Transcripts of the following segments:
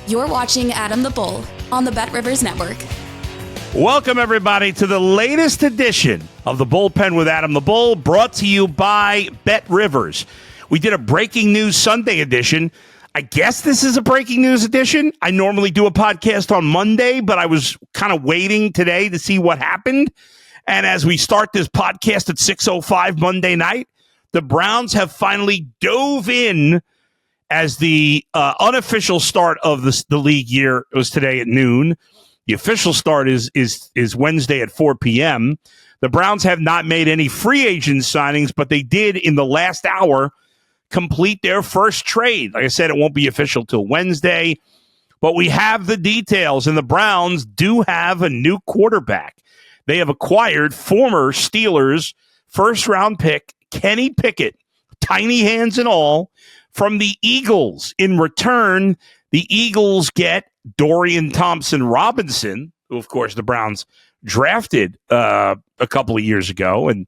You're watching Adam the Bull on the Bet Rivers Network. Welcome, everybody, to the latest edition of the Bullpen with Adam the Bull, brought to you by Bet Rivers. We did a Breaking News Sunday edition. I guess this is a Breaking News edition. I normally do a podcast on Monday, but I was kind of waiting today to see what happened. And as we start this podcast at 6:05 Monday night, the Browns have finally dove in as the unofficial start of the league year. It was today at noon. The official start is Wednesday at 4 p.m. The Browns have not made any free agent signings, but they did in the last hour complete their first trade. Like I said, it won't be official till Wednesday, but we have the details, and the Browns do have a new quarterback. They have acquired former Steelers first-round pick Kenny Pickett, tiny hands and all, from the Eagles. In return, the Eagles get Dorian Thompson-Robinson, who, of course, the Browns drafted a couple of years ago and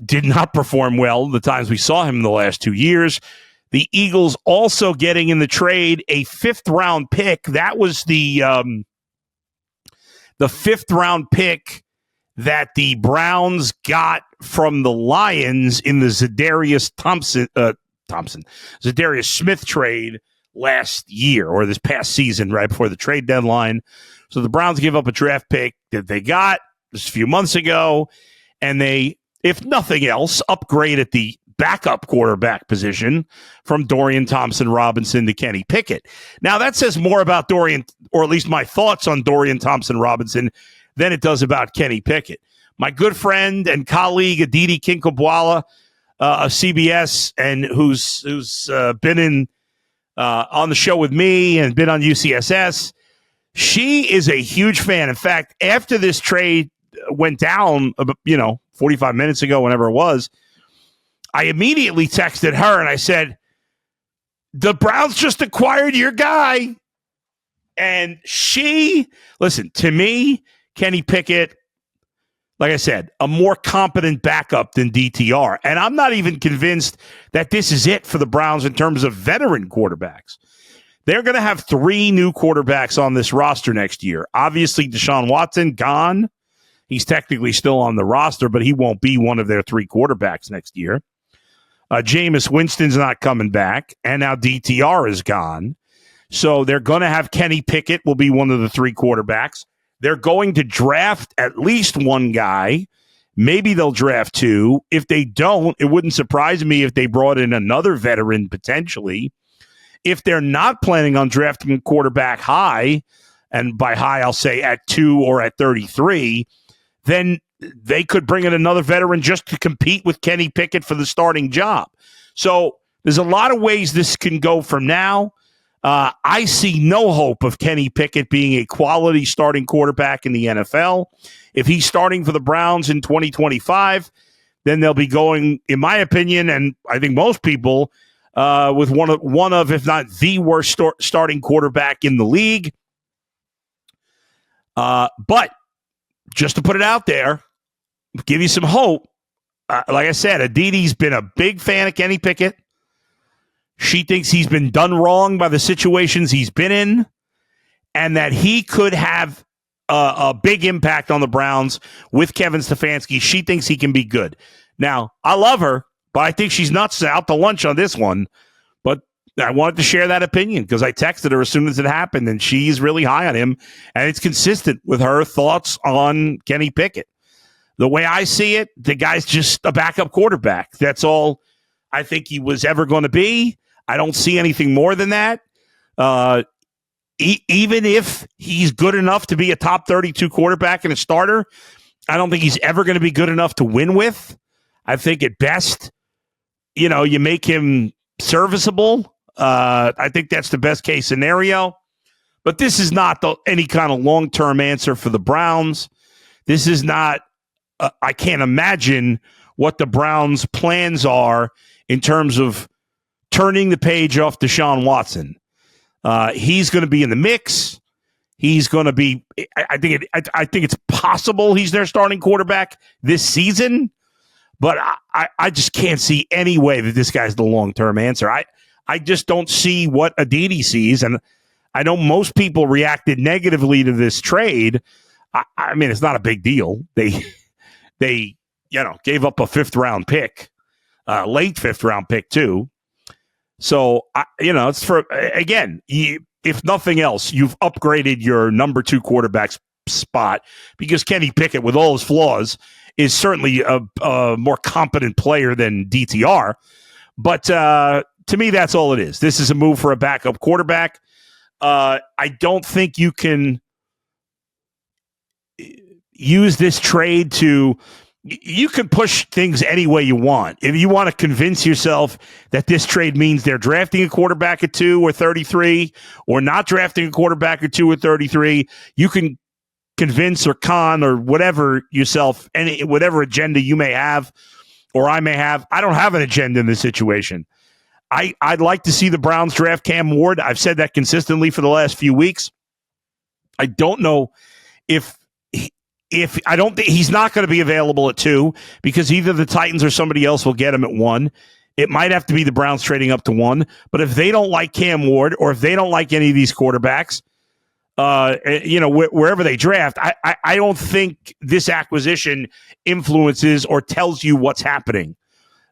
did not perform well the times we saw him in the last 2 years. The Eagles also getting in the trade a fifth-round pick. That was the fifth-round pick that the Browns got from the Lions in the Zadarius Smith trade last year, or this past season, right before the trade deadline. So the Browns give up a draft pick that they got just a few months ago, and they, if nothing else, upgrade at the backup quarterback position from Dorian Thompson-Robinson to Kenny Pickett. Now, that says more about Dorian, or at least my thoughts on Dorian Thompson-Robinson, than it does about Kenny Pickett. My good friend and colleague, Aditi Kinkhabwala of CBS, and who's been in on the show with me and been on UCSS, she is a huge fan. In fact, after this trade went down, 45 minutes ago, whenever it was, I immediately texted her and I said, the Browns just acquired your guy. And listen, to me, Kenny Pickett, like I said, a more competent backup than DTR. And I'm not even convinced that this is it for the Browns in terms of veteran quarterbacks. They're going to have 3 new quarterbacks on this roster next year. Obviously, Deshaun Watson, gone. He's technically still on the roster, but he won't be one of their 3 quarterbacks next year. Jameis Winston's not coming back, and now DTR is gone. So they're going to have Kenny Pickett will be one of the 3 quarterbacks. They're going to draft at least 1 guy. Maybe they'll draft 2. If they don't, it wouldn't surprise me if they brought in another veteran potentially. If they're not planning on drafting a quarterback high, and by high I'll say at 2 or at 33, then they could bring in another veteran just to compete with Kenny Pickett for the starting job. So there's a lot of ways this can go from now. I see no hope of Kenny Pickett being a quality starting quarterback in the NFL. If he's starting for the Browns in 2025, then they'll be going, in my opinion, and I think most people, with one of, if not the worst starting quarterback in the league. But just to put it out there, give you some hope. Like I said, Aditi's been a big fan of Kenny Pickett. She thinks he's been done wrong by the situations he's been in, and that he could have a big impact on the Browns with Kevin Stefanski. She thinks he can be good. Now, I love her, but I think she's nuts out to lunch on this one. But I wanted to share that opinion because I texted her as soon as it happened, and she's really high on him, and it's consistent with her thoughts on Kenny Pickett. The way I see it, the guy's just a backup quarterback. That's all I think he was ever going to be. I don't see anything more than that. Even if he's good enough to be a top 32 quarterback and a starter, I don't think he's ever going to be good enough to win with. I think at best, you make him serviceable. I think that's the best case scenario. But this is not any kind of long-term answer for the Browns. This is not, I can't imagine what the Browns' plans are in terms of turning the page off Deshaun Watson. He's going to be in the mix. He's going to be. I think it's possible he's their starting quarterback this season, but I just can't see any way that this guy's the long-term answer. I just don't see what Aditi sees, and I know most people reacted negatively to this trade. I mean, it's not a big deal. They gave up a 5th-round pick, late 5th-round pick too. So, it's for, again, if nothing else, you've upgraded your number 2 quarterback spot because Kenny Pickett, with all his flaws, is certainly a more competent player than DTR. But to me, that's all it is. This is a move for a backup quarterback. I don't think you can use this trade to... You can push things any way you want. If you want to convince yourself that this trade means they're drafting a quarterback at 2 or 33 or not drafting a quarterback at 2 or 33, you can convince or con or whatever yourself, and whatever agenda you may have or I may have. I don't have an agenda in this situation. I'd like to see the Browns draft Cam Ward. I've said that consistently for the last few weeks. I don't know if I don't think he's not going to be available at 2 because either the Titans or somebody else will get him at 1. It might have to be the Browns trading up to 1. But if they don't like Cam Ward or if they don't like any of these quarterbacks, wherever they draft, I don't think this acquisition influences or tells you what's happening.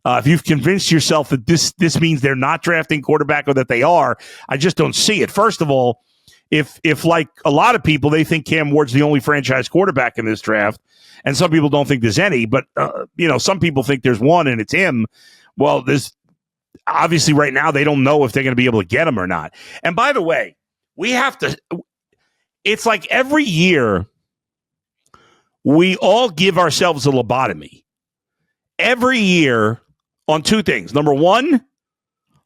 If you've convinced yourself that this means they're not drafting quarterback or that they are, I just don't see it. First of all, if like a lot of people, they think Cam Ward's the only franchise quarterback in this draft, and some people don't think there's any, but some people think there's one and it's him. Well, there's obviously right now they don't know if they're going to be able to get him or not. And by the way, it's like every year we all give ourselves a lobotomy. Every year on 2 things. Number 1,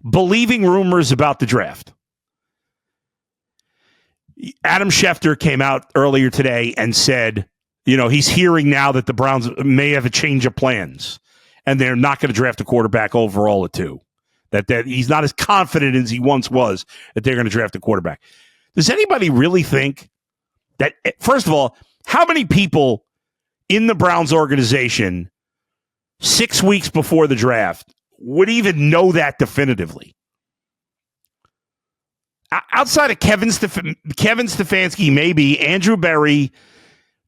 believing rumors about the draft. Adam Schefter came out earlier today and said, he's hearing now that the Browns may have a change of plans and they're not going to draft a quarterback overall at 2. That he's not as confident as he once was that they're going to draft a quarterback. Does anybody really think that, first of all, how many people in the Browns organization 6 weeks before the draft would even know that definitively? Outside of Kevin Stefanski, maybe Andrew Berry,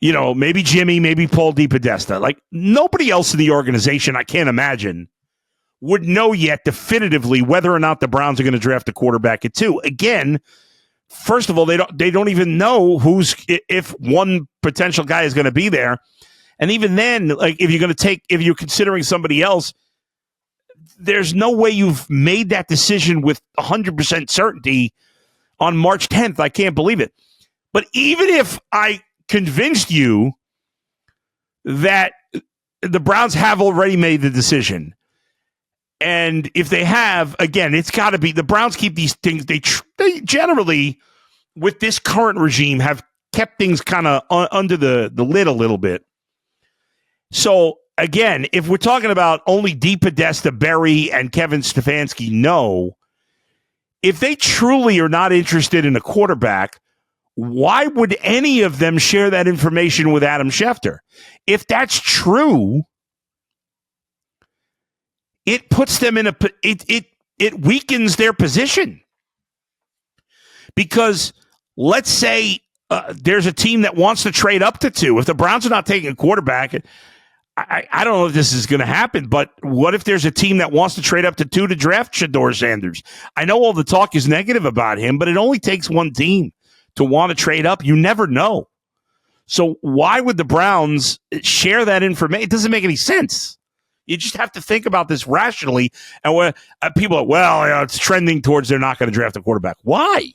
maybe Jimmy, maybe Paul DePodesta. Like, nobody else in the organization, I can't imagine, would know yet definitively whether or not the Browns are going to draft a quarterback at 2. Again, first of all, they don't even know if one potential guy is going to be there. And even then, like, if you're considering somebody else, there's no way you've made that decision with 100% certainty on March 10th. I can't believe it. But even if I convinced you that the Browns have already made the decision, and if they have, again, it's got to be, the Browns keep these things, they generally, with this current regime, have kept things kind of under the lid a little bit. So, again, if we're talking about only DePodesta, Berry, and Kevin Stefanski, no. If they truly are not interested in a quarterback, why would any of them share that information with Adam Schefter? If that's true, it puts them in it weakens their position. Because let's say there's a team that wants to trade up to 2. If the Browns are not taking a quarterback, I don't know if this is going to happen, but what if there's a team that wants to trade up to 2 to draft Shedeur Sanders? I know all the talk is negative about him, but it only takes one team to want to trade up. You never know. So why would the Browns share that information? It doesn't make any sense. You just have to think about this rationally. And when people are, it's trending towards they're not going to draft a quarterback. Why?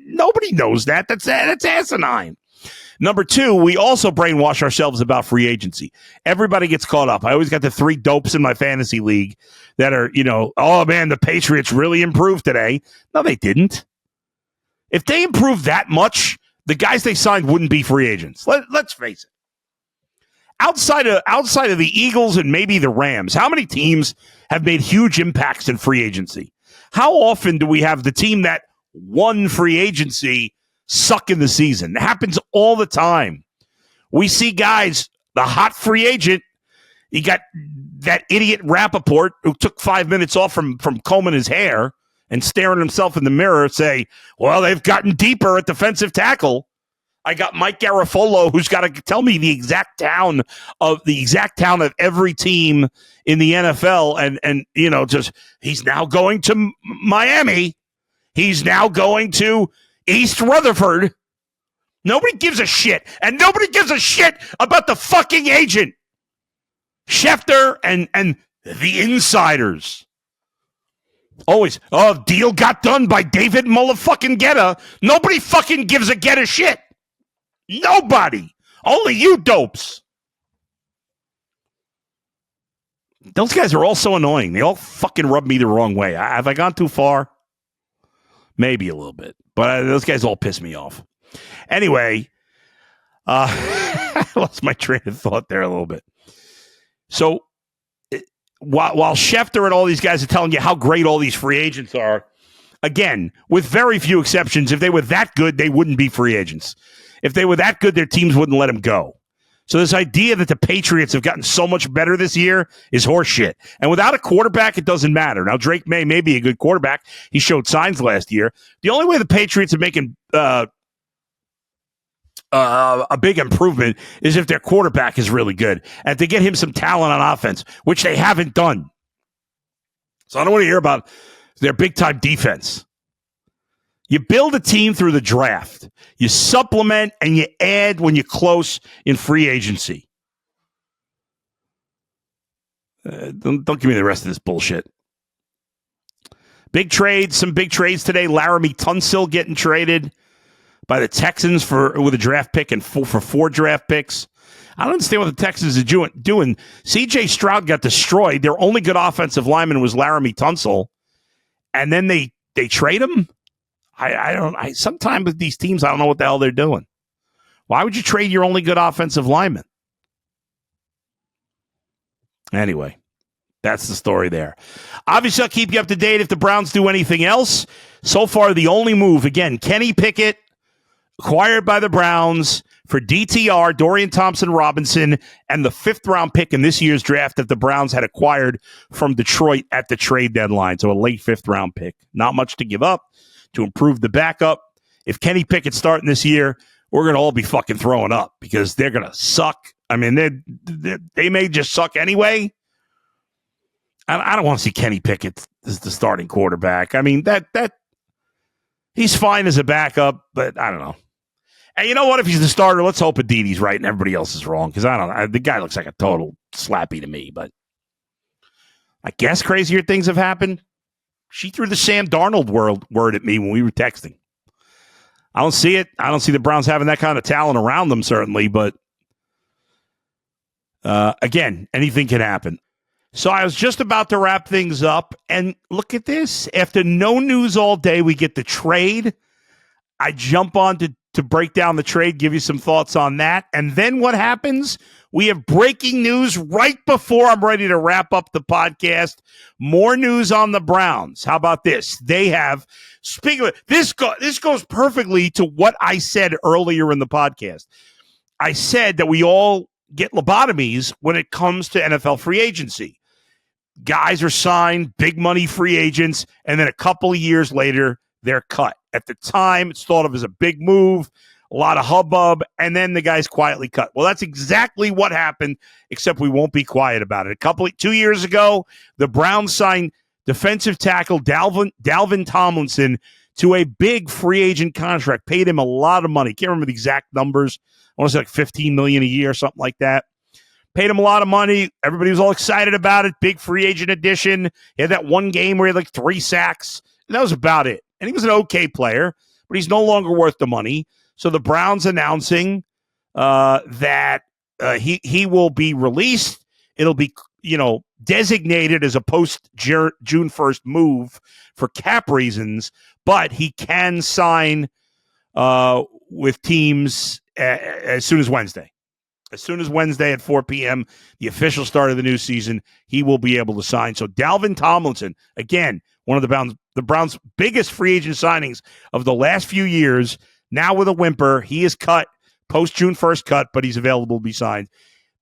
Nobody knows that. That's asinine. Number 2, we also brainwash ourselves about free agency. Everybody gets caught up. I always got the 3 dopes in my fantasy league that are, oh man, the Patriots really improved today. No, they didn't. If they improved that much, the guys they signed wouldn't be free agents. Let's face it. Outside of the Eagles and maybe the Rams, how many teams have made huge impacts in free agency? How often do we have the team that won free agency suck in the season? It happens all the time. We see guys, the hot free agent, you got that idiot Rappaport who took 5 minutes off from combing his hair and staring himself in the mirror say, well, they've gotten deeper at defensive tackle. I got Mike Garafolo, who's got to tell me the exact town of every team in the NFL. And just he's now going to Miami. He's now going to East Rutherford. Nobody gives a shit. And nobody gives a shit about the fucking agent. Schefter and the insiders. Always, deal got done by David motherfucking Guetta. Nobody fucking gives a Guetta shit. Nobody. Only you dopes. Those guys are all so annoying. They all fucking rub me the wrong way. Have I gone too far? Maybe a little bit. But those guys all piss me off. Anyway, I lost my train of thought there a little bit. So while Schefter and all these guys are telling you how great all these free agents are, again, with very few exceptions, if they were that good, they wouldn't be free agents. If they were that good, their teams wouldn't let them go. So this idea that the Patriots have gotten so much better this year is horseshit. And without a quarterback, it doesn't matter. Now, Drake May be a good quarterback. He showed signs last year. The only way the Patriots are making a big improvement is if their quarterback is really good and to get him some talent on offense, which they haven't done. So I don't want to hear about their big-time defense. You build a team through the draft. You supplement and you add when you're close in free agency. Don't give me the rest of this bullshit. Big trades, some big trades today. Laramie Tunsil getting traded by the Texans with a draft pick and for 4 draft picks. I don't understand what the Texans are doing. C.J. Stroud got destroyed. Their only good offensive lineman was Laramie Tunsil, and then they trade him. Sometimes with these teams, I don't know what the hell they're doing. Why would you trade your only good offensive lineman? Anyway, that's the story there. Obviously, I'll keep you up to date if the Browns do anything else. So far, the only move, again, Kenny Pickett, acquired by the Browns for DTR, Dorian Thompson-Robinson, and the 5th-round pick in this year's draft that the Browns had acquired from Detroit at the trade deadline. So a late 5th-round pick. Not much to give up to improve the backup. If Kenny Pickett's starting this year, we're going to all be fucking throwing up because they're going to suck. I mean, they may just suck anyway. I don't want to see Kenny Pickett as the starting quarterback. I mean, that he's fine as a backup, but I don't know. And you know what? If he's the starter, let's hope Aditi's right and everybody else is wrong because I don't know. The guy looks like a total slappy to me, but I guess crazier things have happened. She threw the Sam Darnold word at me when we were texting. I don't see it. I don't see the Browns having that kind of talent around them, certainly. But again, anything can happen. So I was just about to wrap things up. And look at this. After no news all day, we get the trade. I jump on to break down the trade, give you some thoughts on that. And then what happens? We have breaking news right before I'm ready to wrap up the podcast. More news on the Browns. How about this? They have, speaking of this goes perfectly to what I said earlier in the podcast. I said that we all get lobotomies when it comes to NFL free agency. Guys are signed, big money free agents, and then a couple of years later, they're cut. At the time, it's thought of as a big move, a lot of hubbub, and then the guy's quietly cut. Well, that's exactly what happened, except we won't be quiet about it. 2 years ago, the Browns signed defensive tackle Dalvin Tomlinson to a big free agent contract, paid him a lot of money. Can't remember the exact numbers. I want to say like $15 million a year, something like that. Paid him a lot of money. Everybody was all excited about it. Big free agent addition. He had that one game where he had like 3 sacks. And that was about it. And he was an okay player, but he's no longer worth the money. So the Browns announcing that he will be released. It'll be, designated as a post-June 1st move for cap reasons, but he can sign with teams as soon as Wednesday. As soon as Wednesday at 4 p.m., the official start of the new season, he will be able to sign. So Dalvin Tomlinson, again, one of the Browns' biggest free agent signings of the last few years, now with a whimper. He is cut, post-June 1st cut, but he's available to be signed.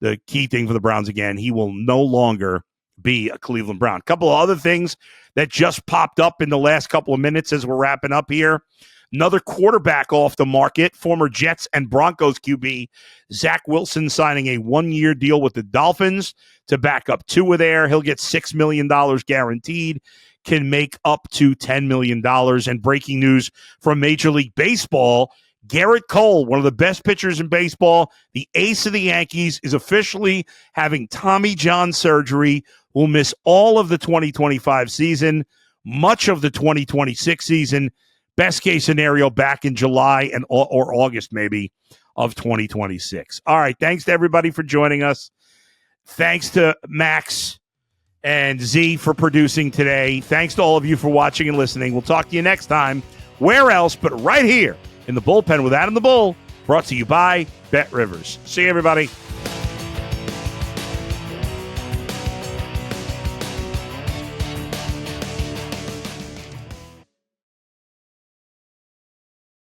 The key thing for the Browns, again, he will no longer be a Cleveland Brown. A couple of other things that just popped up in the last couple of minutes as we're wrapping up here. Another quarterback off the market, former Jets and Broncos QB, Zach Wilson signing a 1-year deal with the Dolphins to back up Tua there. He'll get $6 million guaranteed, can make up to $10 million. And breaking news from Major League Baseball, Garrett Cole, one of the best pitchers in baseball, the ace of the Yankees, is officially having Tommy John surgery, will miss all of the 2025 season, much of the 2026 season. Best case scenario back in July or August maybe of 2026. All right, thanks to everybody for joining us. Thanks to Max and Z for producing today. Thanks to all of you for watching and listening. We'll talk to you next time. Where else but right here in the Bullpen with Adam the Bull, brought to you by Bet Rivers. See you, everybody.